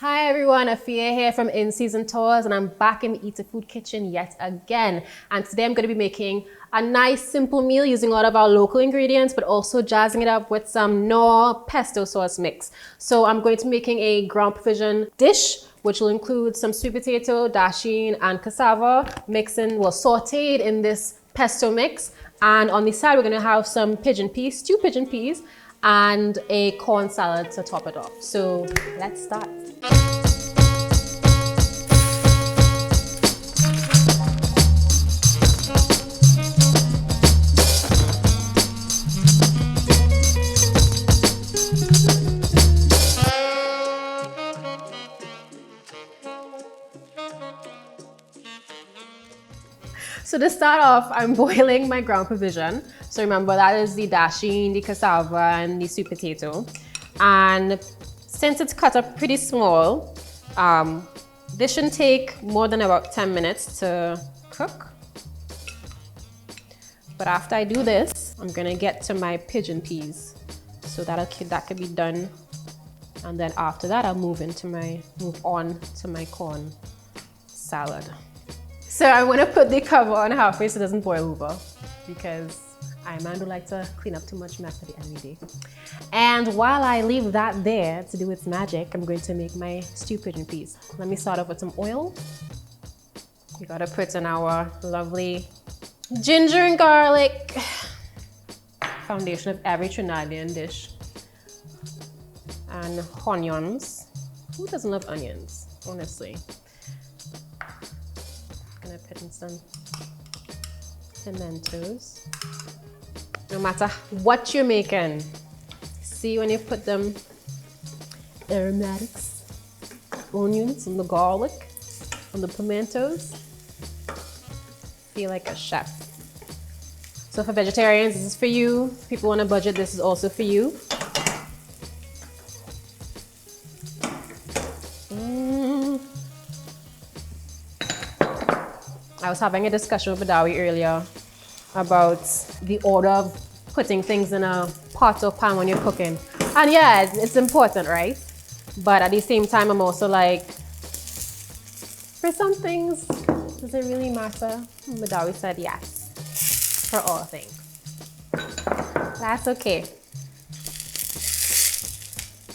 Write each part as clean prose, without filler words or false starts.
Hi everyone, Afiya here from In Season Tours, and I'm back in the EatAhFood kitchen yet again. And today I'm going to be making a nice simple meal using a lot of our local ingredients, but also jazzing it up with some Knorr Pesto Sauce mix. So I'm going to be making a ground provision dish, which will include some sweet potato, dasheen, and cassava sauteed in this pesto mix. And on the side, we're going to have some pigeon peas, stewed pigeon peas, and a corn salad to top it off. So let's start. So to start off, I'm boiling my ground provision. So remember, that is the dasheen, the cassava, and the sweet potato. And since it's cut up pretty small, this shouldn't take more than about 10 minutes to cook. But after I do this, I'm gonna get to my pigeon peas. So that could be done. And then after that, I'll move on to my corn salad. So I want to put the cover on halfway so it doesn't boil over, because I man do like to clean up too much mess at the end of the day. And while I leave that there to do its magic, I'm going to make my stewed pigeon peas. Let me start off with some oil. We gotta put in our lovely ginger and garlic, foundation of every Trinidadian dish, and onions. Who doesn't love onions, honestly? Gonna put in some pimentos. No matter what you're making, see when you put them aromatics, onions and the garlic and the pimentos, feel like a chef. So for vegetarians, this is for you. People on a budget, this is also for you. I was having a discussion with Badawi earlier about the order of putting things in a pot or pan when you're cooking. And yeah, it's important, right? But at the same time, I'm also like, for some things, does it really matter? Badawi said yes, for all things. That's okay.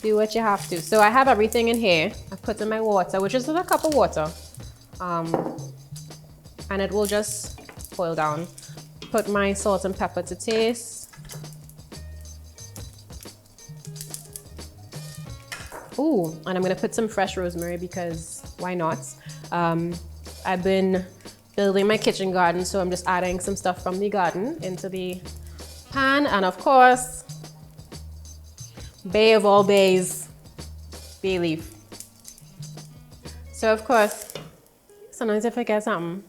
Do what you have to. So I have everything in here. I put in my water, which is a cup of water. And it will just boil down. Put my salt and pepper to taste. Ooh, and I'm gonna put some fresh rosemary because why not? I've been building my kitchen garden, so I'm just adding some stuff from the garden into the pan. And of course, bay of all bays, bay leaf. So of course, sometimes I forget something.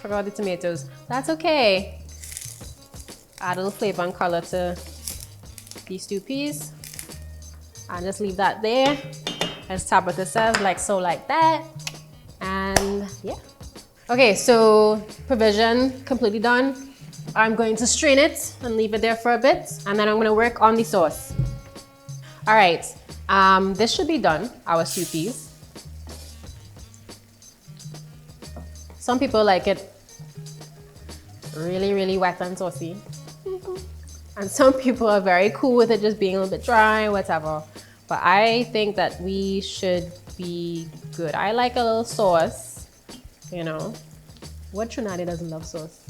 Forgot the tomatoes. That's okay. Add a little flavor and color to these stewed peas. And just leave that there. As Tabitha says, like so, like that. And yeah. Okay, so provision completely done. I'm going to strain it and leave it there for a bit. And then I'm gonna work on the sauce. All right, this should be done, our stewed peas. Some people like it really, really wet and saucy. And some people are very cool with it just being a little bit dry, whatever. But I think that we should be good. I like a little sauce, you know. What Trinidad doesn't love sauce?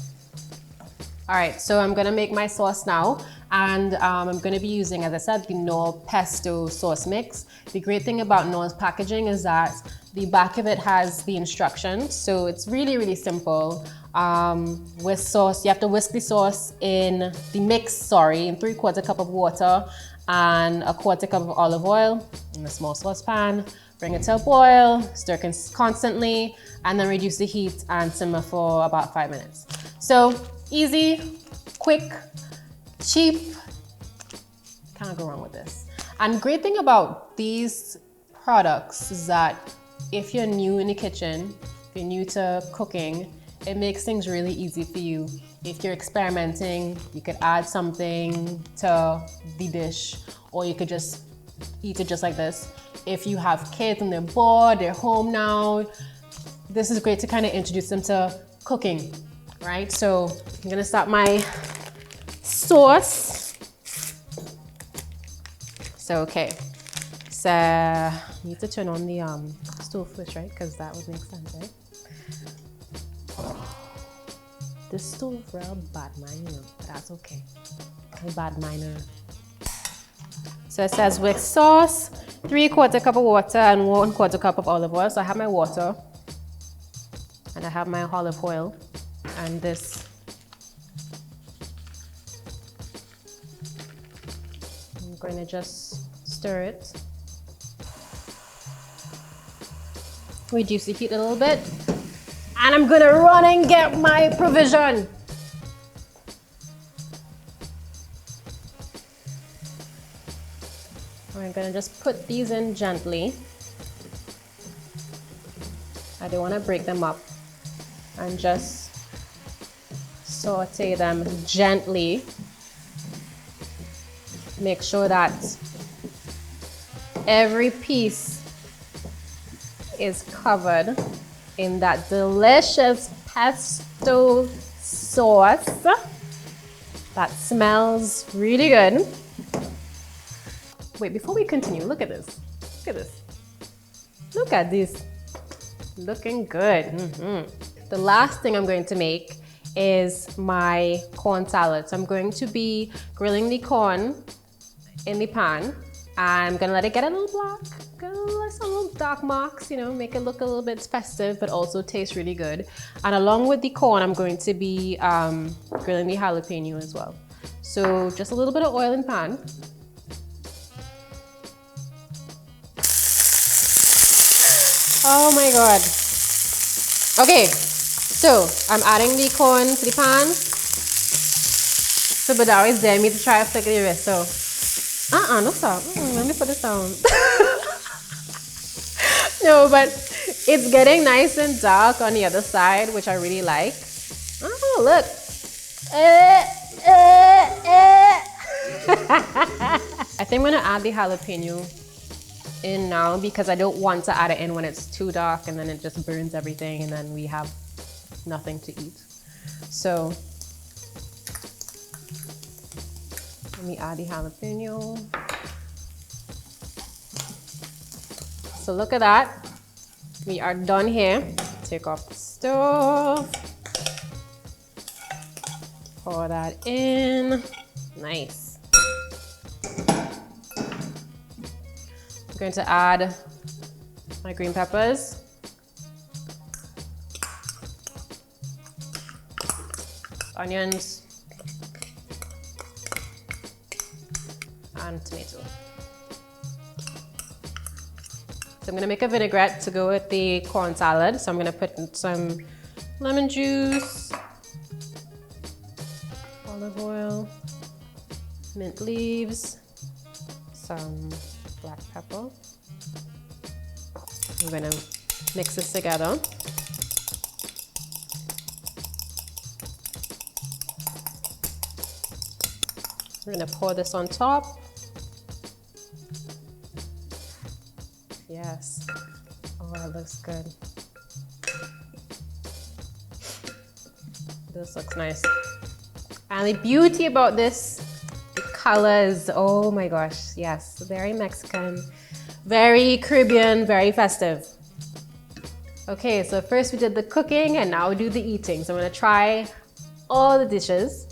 All right, so I'm gonna make my sauce now. And I'm gonna be using, as I said, the Knorr Pesto Sauce mix. The great thing about Knorr's packaging is that the back of it has the instructions. So it's really, really simple. With sauce, you have to whisk the sauce in the mix, in 3/4 cup of water and a 1/4 cup of olive oil in a small saucepan. Bring it to a boil, stir constantly, and then reduce the heat and simmer for about 5 minutes. So easy, quick, cheap, can't go wrong with this. And great thing about these products is that if you're new in the kitchen, if you're new to cooking, it makes things really easy for you. If you're experimenting, you could add something to the dish, or you could just eat it just like this. if you have kids and they're bored, they're home now, this is great to kind of introduce them to cooking, right? So I'm gonna start my sauce. So, okay. So, I need to turn on the stove first, right? Because that would make sense, right? This stove real bad mine, you know, but that's okay. A bad minor. So it says with sauce, 3/4 cup of water and 1/4 cup of olive oil. So I have my water and I have my olive oil and this. I'm going to just stir it. Reduce the heat a little bit. And I'm gonna run and get my provision. I'm gonna just put these in gently. I don't wanna break them up. And just saute them gently. Make sure that every piece is covered in that delicious pesto sauce that smells really good. Wait, before we continue, look at this. Look at this. Look at this. Looking good. The last thing I'm going to make is my corn salad. So I'm going to be grilling the corn in the pan. I'm gonna let it get a little black, some little dark marks, you know, make it look a little bit festive, but also taste really good. And along with the corn, I'm going to be grilling the jalapeno as well. So just a little bit of oil in pan. Oh my God. Okay, so I'm adding the corn to the pan. So Badawi is daring me to try to flick the wrist, so. No stop. Let me put this down. No, but it's getting nice and dark on the other side, which I really like. Oh, look. I think I'm gonna add the jalapeno in now because I don't want to add it in when it's too dark and then it just burns everything and then we have nothing to eat. So let me add the jalapeno. So look at that. We are done here. Take off the stove. Pour that in. Nice. I'm going to add my green peppers. Onions. And tomato. So I'm gonna make a vinaigrette to go with the corn salad. So I'm gonna put in some lemon juice, olive oil, mint leaves, some black pepper. I'm gonna mix this together. We're gonna pour this on top. Yes. Oh, that looks good. This looks nice. And the beauty about this, the colors, oh my gosh, yes. Very Mexican, very Caribbean, very festive. Okay, so first we did the cooking and now we do the eating. So I'm gonna try all the dishes.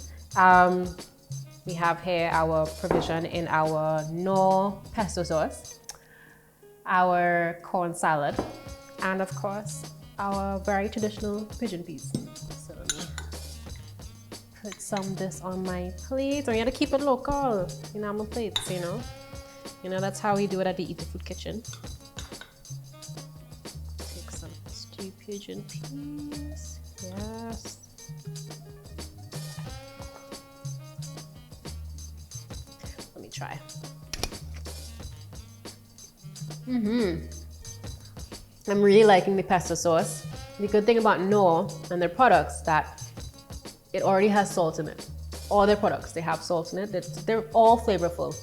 We have here our provision in our Knorr Pesto Sauce, our corn salad, and of course, our very traditional pigeon peas. So let me put some of this on my plate. I gotta keep it local, you know, on my plates, you know. You know, that's how we do it at the EatAhFood kitchen. Take some stewed pigeon peas, yes. Try. I'm really liking the pesto sauce. The good thing about Knorr and their products that it already has salt in it. All their products, they have salt in it. They're all flavorful.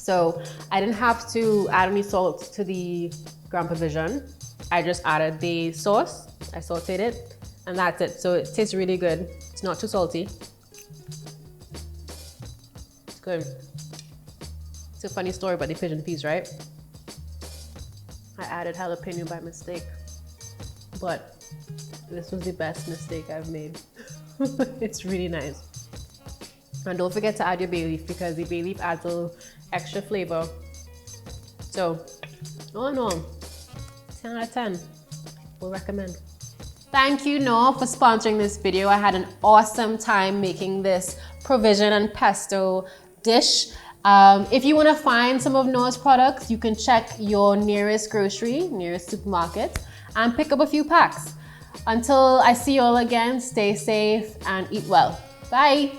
So I didn't have to add any salt to the ground provision. I just added the sauce, I sauteed it, and that's it. So it tastes really good. It's not too salty. It's good. It's a funny story about the pigeon peas, right? I added jalapeno by mistake, but this was the best mistake I've made. It's really nice. And don't forget to add your bay leaf, because the bay leaf adds a little extra flavor. So, all in all, 10 out of 10. We'll recommend. Thank you, Knorr, for sponsoring this video. I had an awesome time making this provision and pesto dish. If you want to find some of Knorr's products, you can check your nearest grocery, nearest supermarket, and pick up a few packs. Until I see you all again, stay safe and eat well. Bye.